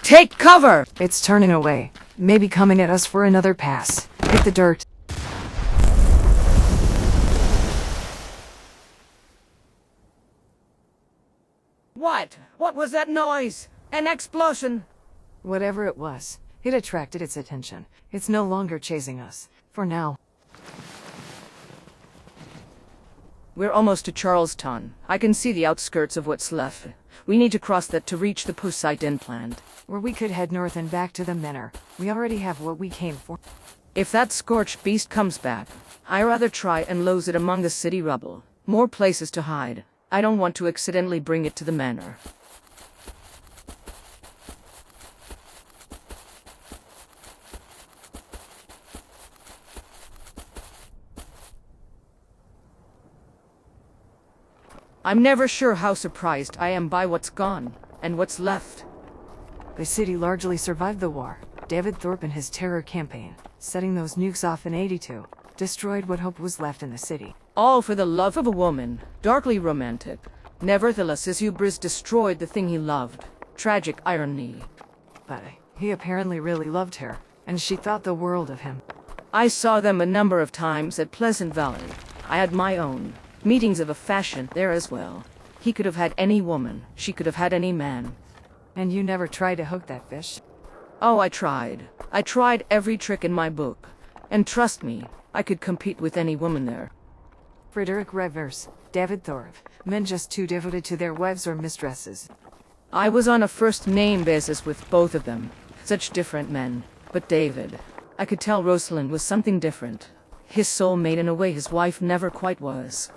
Take cover! It's turning away. Maybe coming at us for another pass. Hit the dirt. What? What was that noise? An explosion? Whatever it was, it attracted its attention. It's no longer chasing us. For now. We're almost to Charleston. I can see the outskirts of what's left. We need to cross that to reach the HalluciGen plant. Where we could head north and back to the manor. We already have what we came for. If that scorched beast comes back, I'd rather try and lose it among the city rubble. More places to hide. I don't want to accidentally bring it to the manor. I'm never sure how surprised I am by what's gone, and what's left. The city largely survived the war. David Thorpe and his terror campaign, setting those nukes off in '82, destroyed what hope was left in the city. All for the love of a woman, darkly romantic. Nevertheless, his hubris destroyed the thing he loved. Tragic irony. But he apparently really loved her, and she thought the world of him. I saw them a number of times at Pleasant Valley. I had my own. Meetings of a fashion there as well. He could have had any woman. She could have had any man. And you never tried to hook that fish? Oh, I tried. I tried every trick in my book. And trust me, I could compete with any woman there. Frederick Revers, David Thorpe, men just too devoted to their wives or mistresses. I was on a first-name basis with both of them. Such different men. But David, I could tell Rosalind was something different. His soulmate in a way his wife never quite was.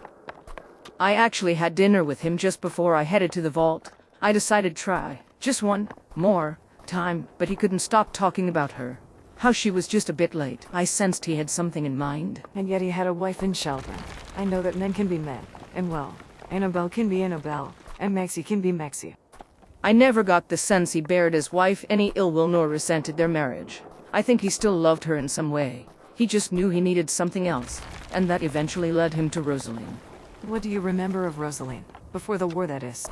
I actually had dinner with him just before I headed to the vault. I decided to try, just one more time, but he couldn't stop talking about her. How she was just a bit late. I sensed he had something in mind. And yet he had a wife in Charleston. I know that men can be men, and well, Annabelle can be Annabelle, and Maxie can be Maxie. I never got the sense he bared his wife any ill will nor resented their marriage. I think he still loved her in some way. He just knew he needed something else, and that eventually led him to Rosalind. What do you remember of Rosalind? Before the war, that is.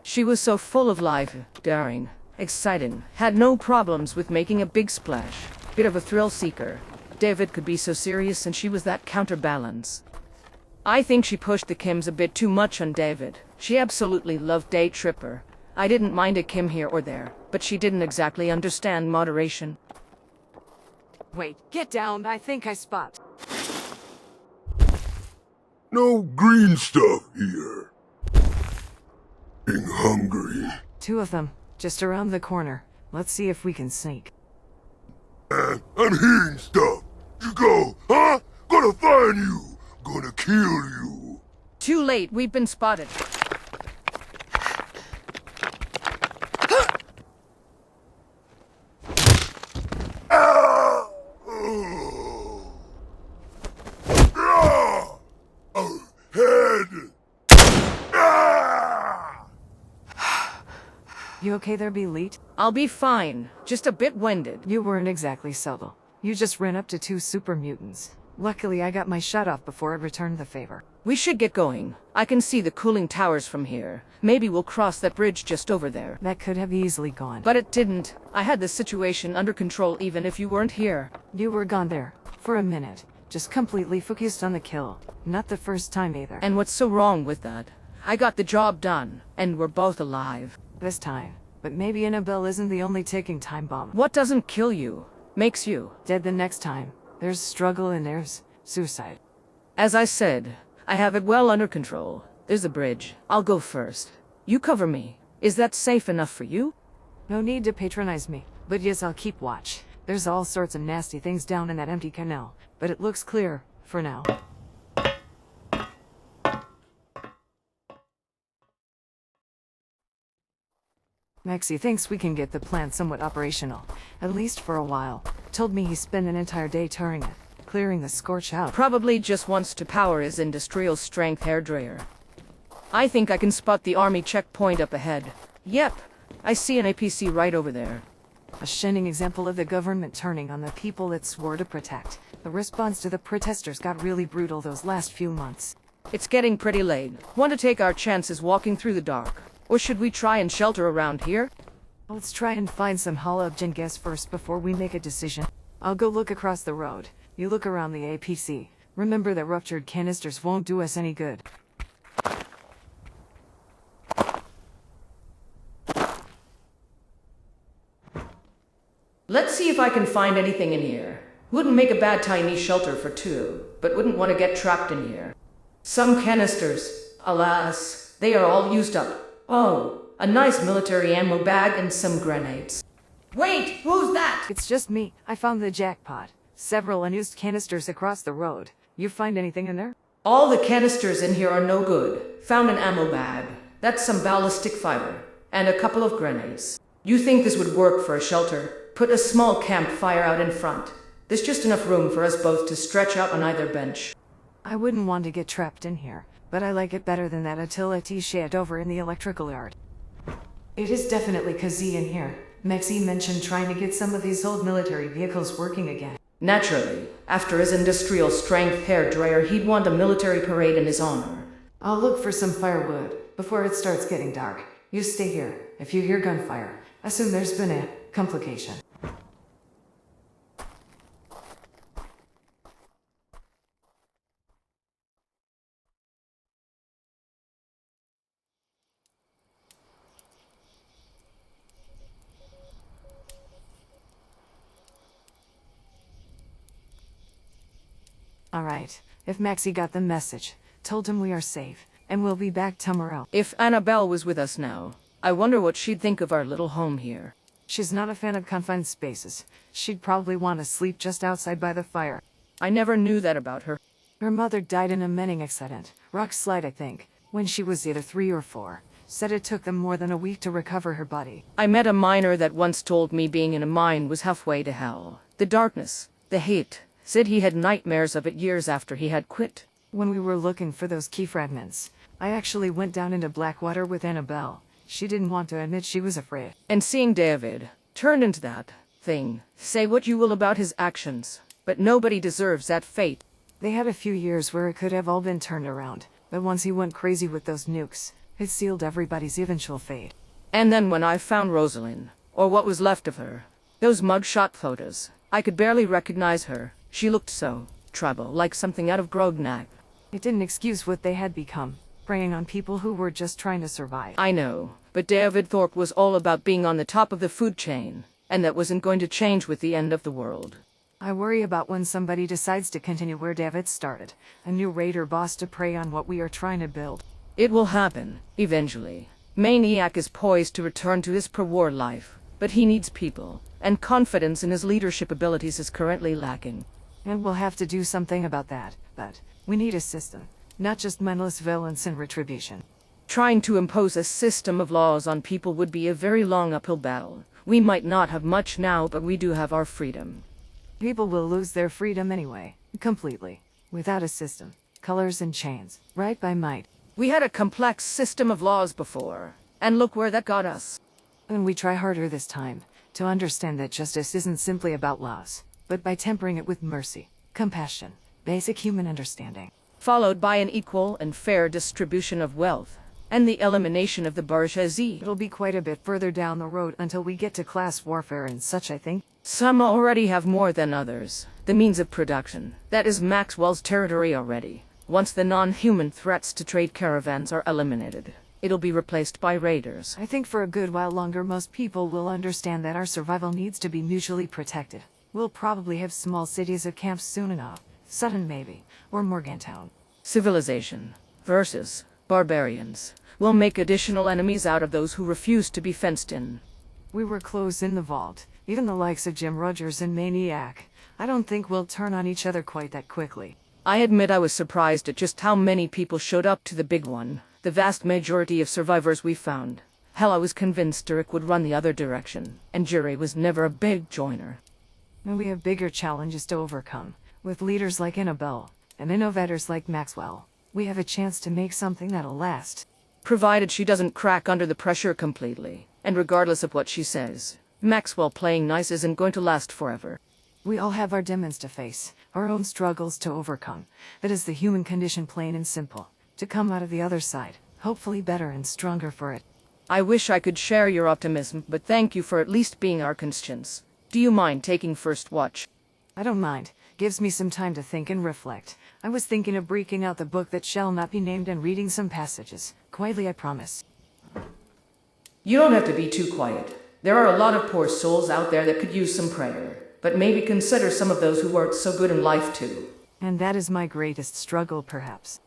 She was so full of life, daring, exciting, had no problems with making a big splash. Bit of a thrill seeker. David could be so serious and she was that counterbalance. I think she pushed the Kims a bit too much on David. She absolutely loved Day Tripper. I didn't mind a Kim here or there, but she didn't exactly understand moderation. Wait, get down, I think I spot. No green stuff here. Being hungry. 2 of them, just around the corner. Let's see if we can sneak. I'm hearing stuff. You go, huh? Gonna find you. Gonna kill you. Too late, we've been spotted. You okay there, Belit? I'll be fine, just a bit winded. You weren't exactly subtle. You just ran up to 2 super mutants. Luckily, I got my shot off before it returned the favor. We should get going. I can see the cooling towers from here. Maybe we'll cross that bridge just over there. That could have easily gone. But it didn't. I had the situation under control even if you weren't here. You were gone there, for a minute. Just completely focused on the kill. Not the first time either. And what's so wrong with that? I got the job done, and we're both alive. This time. But maybe Annabelle isn't the only ticking time bomb. What doesn't kill you, makes you. Dead the next time. There's struggle and there's suicide. As I said, I have it well under control. There's a bridge. I'll go first. You cover me. Is that safe enough for you? No need to patronize me. But yes, I'll keep watch. There's all sorts of nasty things down in that empty canal. But it looks clear, for now. Maxie thinks we can get the plant somewhat operational, at least for a while. Told me he spent an entire day touring it, clearing the scorch out. Probably just wants to power his industrial strength hairdryer. I think I can spot the army checkpoint up ahead. Yep, I see an APC right over there. A shining example of the government turning on the people it swore to protect. The response to the protesters got really brutal those last few months. It's getting pretty late. Want to take our chances walking through the dark? Or should we try and shelter around here? Let's try and find some HalluciGen guests first before we make a decision. I'll go look across the road. You look around the APC. Remember that ruptured canisters won't do us any good. Let's see if I can find anything in here. Wouldn't make a bad tiny shelter for two, but wouldn't want to get trapped in here. Some canisters, alas, they are all used up. Oh, a nice military ammo bag and some grenades. Wait, who's that? It's just me. I found the jackpot. Several unused canisters across the road. You find anything in there? All the canisters in here are no good. Found an ammo bag. That's some ballistic fiber. And a couple of grenades. You think this would work for a shelter? Put a small campfire out in front. There's just enough room for us both to stretch out on either bench. I wouldn't want to get trapped in here, but I like it better than that utility shed over in the electrical yard. It is definitely cozy in here. Mexi mentioned trying to get some of these old military vehicles working again. Naturally, after his industrial strength hairdryer, he'd want a military parade in his honor. I'll look for some firewood before it starts getting dark. You stay here. If you hear gunfire, assume there's been a complication. Alright, if Maxie got the message, told him we are safe, and we'll be back tomorrow. If Annabelle was with us now, I wonder what she'd think of our little home here. She's not a fan of confined spaces. She'd probably want to sleep just outside by the fire. I never knew that about her. Her mother died in a mining accident, rock slide I think, when she was either 3 or 4. Said it took them more than a week to recover her body. I met a miner that once told me being in a mine was halfway to hell. The darkness, the hate. Said he had nightmares of it years after he had quit. When we were looking for those key fragments, I actually went down into Blackwater with Annabelle. She didn't want to admit she was afraid. And seeing David turned into that thing, say what you will about his actions, but nobody deserves that fate. They had a few years where it could have all been turned around, but once he went crazy with those nukes, it sealed everybody's eventual fate. And then when I found Rosalind, or what was left of her, those mugshot photos, I could barely recognize her. She looked so tribal, like something out of Grognak. It didn't excuse what they had become, preying on people who were just trying to survive. I know, but David Thorpe was all about being on the top of the food chain, and that wasn't going to change with the end of the world. I worry about when somebody decides to continue where David started, a new raider boss to prey on what we are trying to build. It will happen, eventually. Maniac is poised to return to his pre-war life, but he needs people, and confidence in his leadership abilities is currently lacking. And we'll have to do something about that, but we need a system, not just mindless violence and retribution. Trying to impose a system of laws on people would be a very long uphill battle. We might not have much now, but we do have our freedom. People will lose their freedom anyway, completely, without a system, colors and chains, right by might. We had a complex system of laws before, and look where that got us. And we try harder this time, to understand that justice isn't simply about laws, but by tempering it with mercy, compassion, basic human understanding. Followed by an equal and fair distribution of wealth, and the elimination of the bourgeoisie. It'll be quite a bit further down the road until we get to class warfare and such, I think. Some already have more than others. The means of production. That is Maxwell's territory already. Once the non-human threats to trade caravans are eliminated, it'll be replaced by raiders. I think for a good while longer most people will understand that our survival needs to be mutually protected. We'll probably have small cities or camps soon enough. Sutton maybe, or Morgantown. Civilization versus barbarians. We'll make additional enemies out of those who refuse to be fenced in. We were close in the vault. Even the likes of Jim Rogers and Maniac. I don't think we'll turn on each other quite that quickly. I admit I was surprised at just how many people showed up to the big one. The vast majority of survivors we found. Hell, I was convinced Derek would run the other direction, and Jerry was never a big joiner. And we have bigger challenges to overcome. With leaders like Annabelle, and innovators like Maxwell, we have a chance to make something that'll last. Provided she doesn't crack under the pressure completely, and regardless of what she says, Maxwell playing nice isn't going to last forever. We all have our demons to face, our own struggles to overcome. That is the human condition, plain and simple. To come out of the other side, hopefully better and stronger for it. I wish I could share your optimism, but thank you for at least being our conscience. Do you mind taking first watch? I don't mind. Gives me some time to think and reflect. I was thinking of breaking out the book that shall not be named and reading some passages. Quietly, I promise. You don't have to be too quiet. There are a lot of poor souls out there that could use some prayer, but maybe consider some of those who aren't so good in life too. And that is my greatest struggle, perhaps.